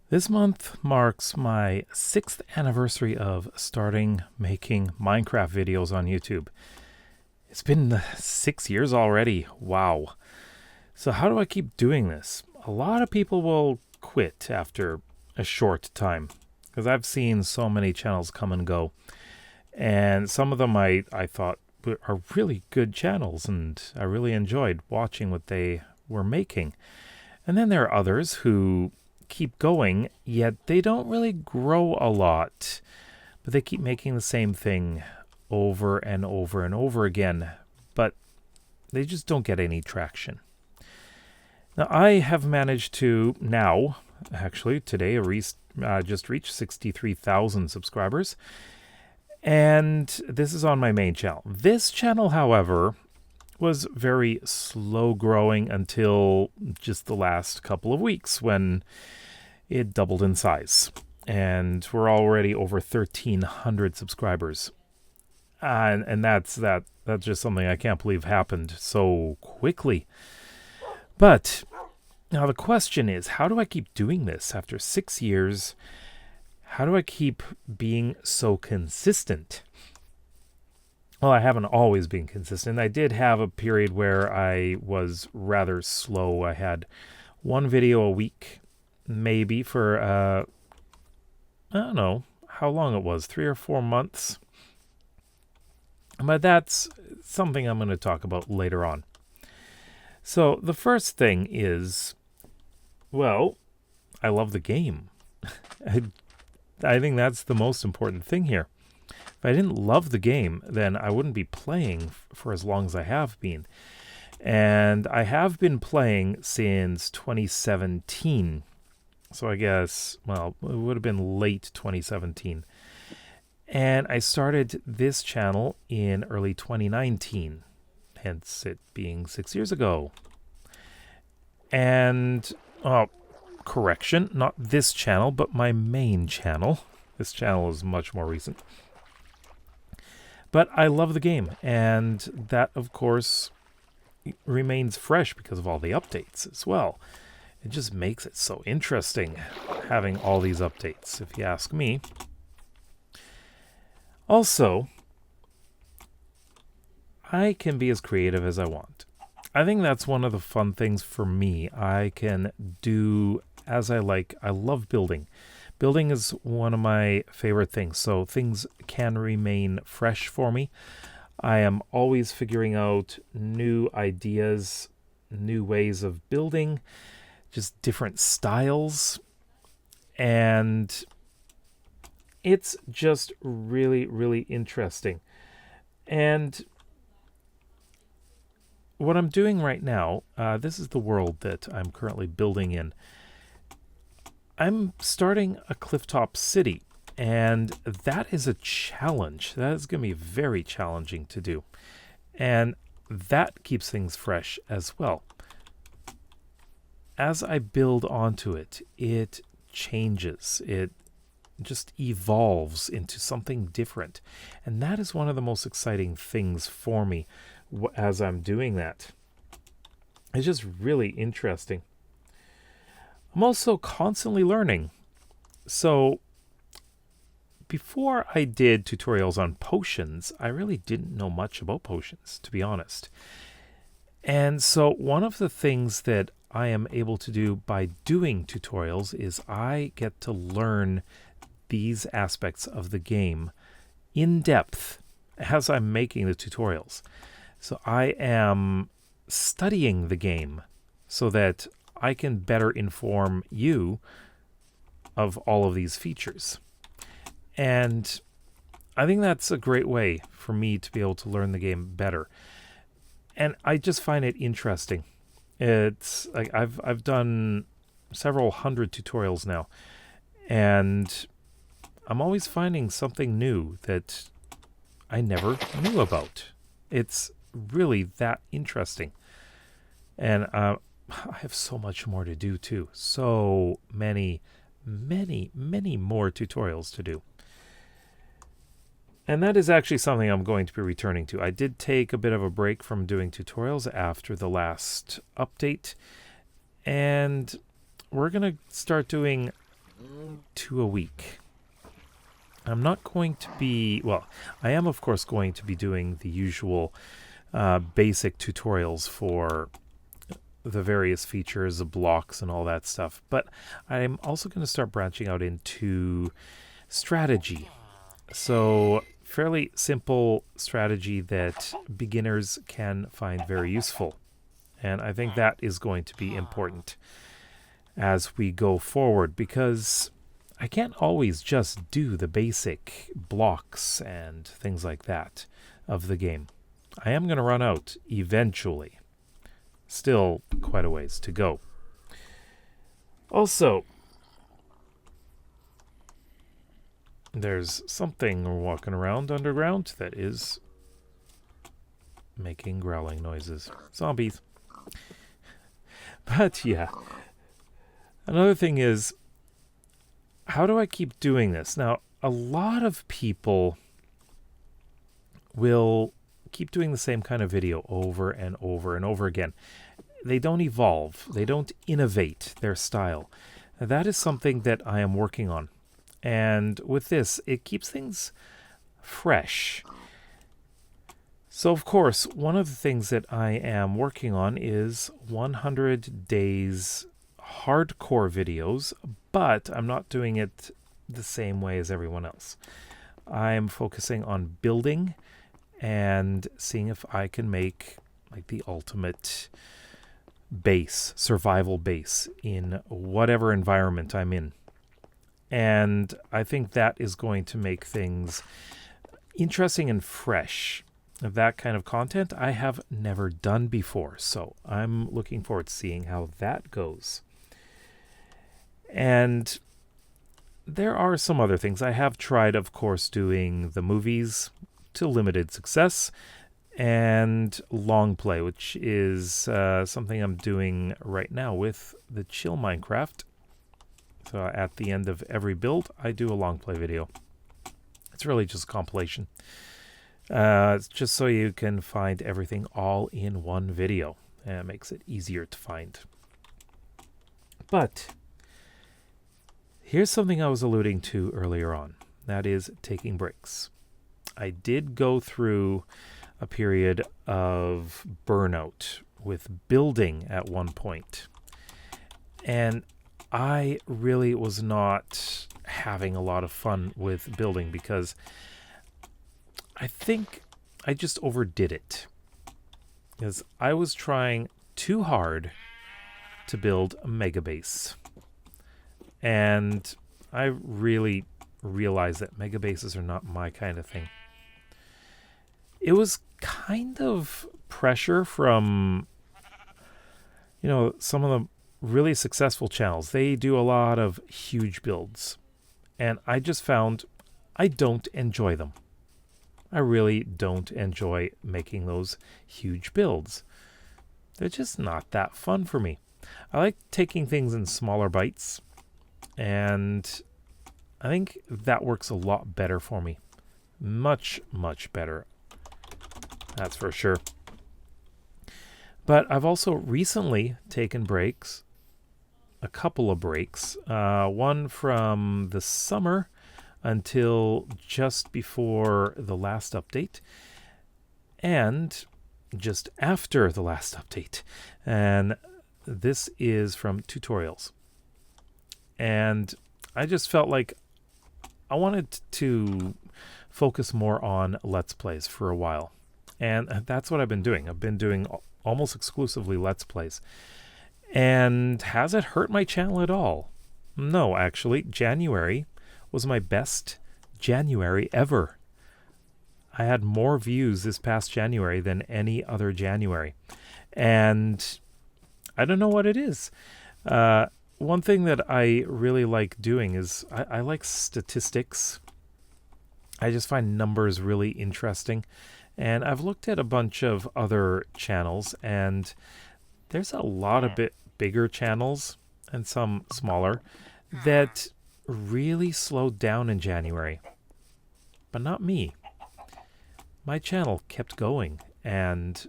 This month marks my 6th anniversary of starting making Minecraft videos on YouTube. It's been 6 years already. Wow. So how do I keep doing this? A lot of people will quit after a short time because I've seen so many channels come and go. And some of them I thought are really good channels and I really enjoyed watching what they were making. And then there are others who keep going, yet they don't really grow a lot, but they keep making the same thing over and over and over again, but they just don't get any traction. Now, I have managed to actually today, just reached 63,000 subscribers, and this is on my main channel. This channel, however, was very slow growing until just the last couple of weeks when it doubled in size. And we're already over 1,300 subscribers. And that's just something I can't believe happened so quickly. But now the question is, how do I keep doing this after 6 years? How do I keep being so consistent? Well, I haven't always been consistent. I did have a period where I was rather slow. I had one video a week, maybe for, I don't know how long it was, 3 or 4 months. But that's something I'm going to talk about later on. So the first thing is, well, I love the game. I think that's the most important thing here. If I didn't love the game, then I wouldn't be playing for as long as I have been. And I have been playing since 2017. So I guess, well, it would have been late 2017. And I started this channel in early 2019, hence it being 6 years ago. And, correction, not this channel, but my main channel. This channel is much more recent. But I love the game, and that, of course, remains fresh because of all the updates as well. It just makes it so interesting having all these updates, if you ask me. Also, I can be as creative as I want. I think that's one of the fun things for me. I can do as I like. I love building. Building is one of my favorite things, so things can remain fresh for me. I am always figuring out new ideas, new ways of building, just different styles, and it's just really, really interesting. And what I'm doing right now, this is the world that I'm currently building in. I'm starting a clifftop city, and that is a challenge. That is going to be very challenging to do. And that keeps things fresh as well. As I build onto it, it changes. It just evolves into something different. And that is one of the most exciting things for me as I'm doing that. It's just really interesting. I'm also constantly learning. So before I did tutorials on potions, I really didn't know much about potions, to be honest. And so one of the things that I am able to do by doing tutorials is I get to learn these aspects of the game in depth as I'm making the tutorials. So I am studying the game so that I can better inform you of all of these features. And I think that's a great way for me to be able to learn the game better. And I just find it interesting. It's like I've done several hundred tutorials now, and I'm always finding something new that I never knew about. It's really that interesting. And I have so much more to do too. So many more tutorials to do. And that is actually something I'm going to be returning to. I did take a bit of a break from doing tutorials after the last update. And we're going to start doing 2 a week. I'm not going to be, well, I am of course going to be doing the usual basic tutorials for the various features, the blocks and all that stuff, but I'm also going to start branching out into strategy. So fairly simple strategy that beginners can find very useful. And I think that is going to be important as we go forward, because I can't always just do the basic blocks and things like that of the game. I am going to run out eventually. Still quite a ways to go. Also, there's something walking around underground that is making growling noises. Zombies. But yeah. Another thing is, how do I keep doing this? Now, a lot of people will keep doing the same kind of video over and over and over again. They don't evolve. They don't innovate their style. Now, that is something that I am working on. And with this, it keeps things fresh. So, of course, one of the things that I am working on is 100 days hardcore videos, but I'm not doing it the same way as everyone else. I'm focusing on building and seeing if I can make like the ultimate base, survival base in whatever environment I'm in. And I think that is going to make things interesting and fresh. That kind of content I have never done before, so I'm looking forward to seeing how that goes. And there are some other things. I have tried, of course, doing the movies to limited success, and long play, which is something I'm doing right now with the Chill Minecraft. So at the end of every build, I do a long play video. It's really just a compilation. It's just so you can find everything all in one video. And it makes it easier to find. But here's something I was alluding to earlier on. That is taking breaks. I did go through a period of burnout with building at one point. And I really was not having a lot of fun with building because I think I just overdid it. Because I was trying too hard to build a mega base. And I really realized that mega bases are not my kind of thing. It was kind of pressure from, some of the really successful channels. They do a lot of huge builds. And I just found I don't enjoy them. I really don't enjoy making those huge builds. They're just not that fun for me. I like taking things in smaller bites. And I think that works a lot better for me. Much, much better. That's for sure. But I've also recently taken breaks, a couple of breaks, one from the summer until just before the last update, and just after the last update. And this is from tutorials. And I just felt like I wanted to focus more on Let's Plays for a while. And that's what I've been doing. I've been doing almost exclusively Let's Plays. And has it hurt my channel at all? No, actually. January was my best January ever. I had more views this past January than any other January. And I don't know what it is. One thing that I really like doing is I like statistics. I just find numbers really interesting. And I've looked at a bunch of other channels, and there's a lot of bigger channels and some smaller that really slowed down in January. But not me. My channel kept going, and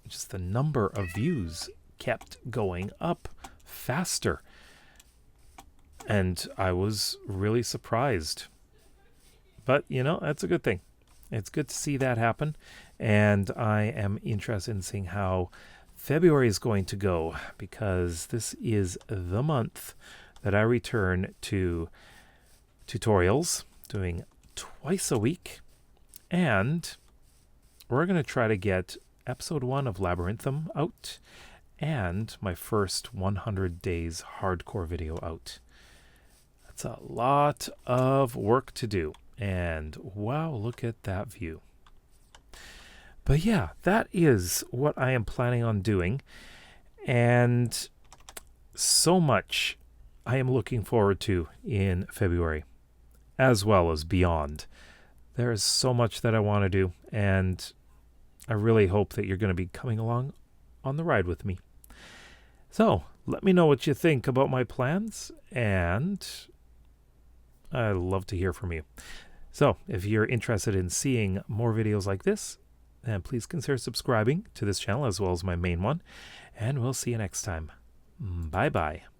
just the number of views kept going up faster. And I was really surprised. But, that's a good thing. It's good to see that happen. And I am interested in seeing how February is going to go, because this is the month that I return to tutorials, doing twice a week. And we're going to try to get episode 1 of Labyrinthum out and my first 100 days hardcore video out. That's a lot of work to do. And wow, look at that view. But yeah, that is what I am planning on doing. And so much I am looking forward to in February, as well as beyond. There is so much that I want to do, and I really hope that you're going to be coming along on the ride with me. So let me know what you think about my plans, and I'd love to hear from you. So if you're interested in seeing more videos like this, then please consider subscribing to this channel as well as my main one, and we'll see you next time. Bye-bye.